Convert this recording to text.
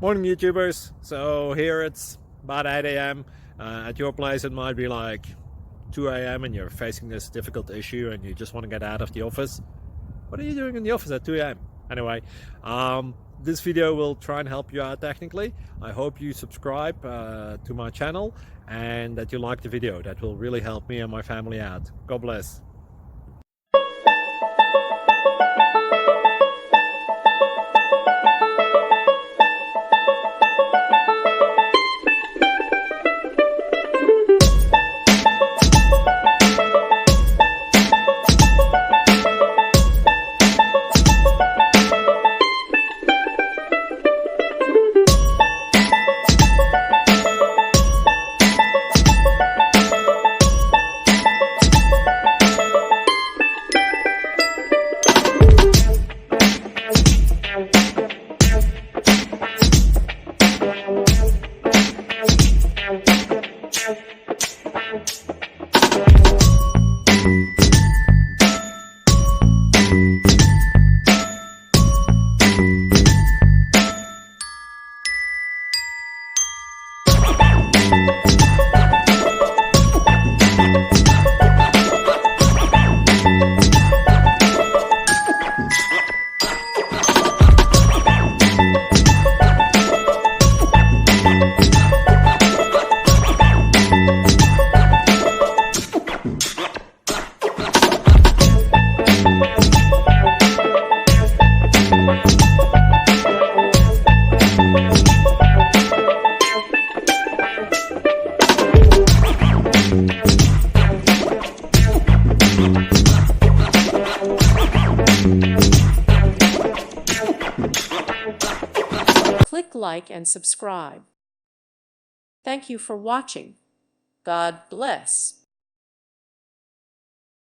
Morning YouTubers. So here it's about 8 a.m. At your place it might be like 2 a.m. and you're facing this difficult issue and you just want to get out of the office. What are you doing in the office at 2 a.m.? Anyway, this video will try and help you out technically. I hope you subscribe to my channel and that you like the video. That will really help me and my family out. God bless. Click like and subscribe. Thank you for watching. God bless.